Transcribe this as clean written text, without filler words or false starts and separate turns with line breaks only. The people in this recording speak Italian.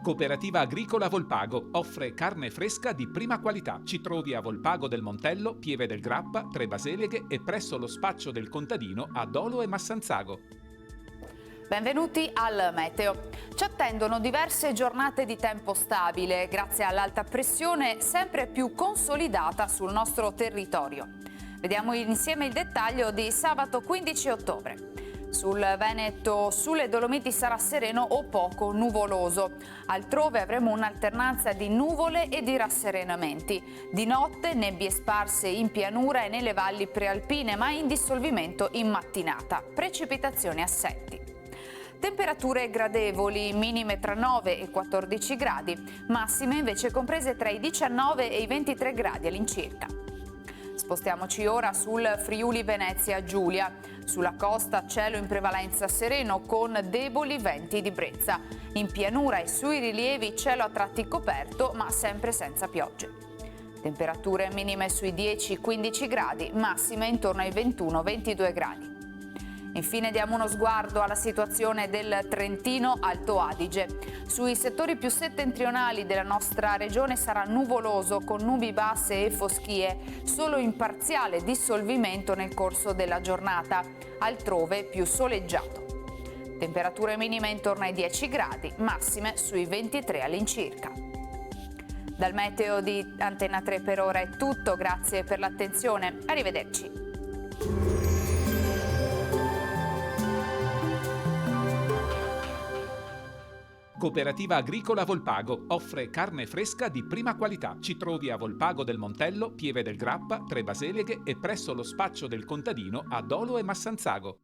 Cooperativa Agricola Volpago offre carne fresca di prima qualità. Ci trovi a Volpago del Montello, Pieve del Grappa, Tre Baseleghe e presso lo spaccio del contadino a Dolo e Massanzago.
Benvenuti al Meteo. Ci attendono diverse giornate di tempo stabile grazie all'alta pressione sempre più consolidata sul nostro territorio. Vediamo insieme il dettaglio di sabato 15 ottobre. Sul Veneto, sulle Dolomiti sarà sereno o poco nuvoloso. Altrove avremo un'alternanza di nuvole e di rasserenamenti. Di notte nebbie sparse in pianura e nelle valli prealpine, ma in dissolvimento in mattinata. Precipitazioni assenti. Temperature gradevoli, minime tra 9 e 14 gradi, massime invece comprese tra i 19 e i 23 gradi all'incirca. Spostiamoci ora sul Friuli Venezia Giulia. Sulla costa cielo in prevalenza sereno con deboli venti di brezza. In pianura e sui rilievi cielo a tratti coperto ma sempre senza piogge. Temperature minime sui 10-15 gradi, massime intorno ai 21-22 gradi. Infine diamo uno sguardo alla situazione del Trentino Alto Adige. Sui settori più settentrionali della nostra regione sarà nuvoloso con nubi basse e foschie, solo in parziale dissolvimento nel corso della giornata, altrove più soleggiato. Temperature minime intorno ai 10 gradi, massime sui 23 all'incirca. Dal meteo di Antena 3 per ora è tutto, grazie per l'attenzione, arrivederci.
Cooperativa Agricola Volpago offre carne fresca di prima qualità. Ci trovi a Volpago del Montello, Pieve del Grappa, Tre Baseleghe e presso lo spaccio del contadino a Dolo e Massanzago.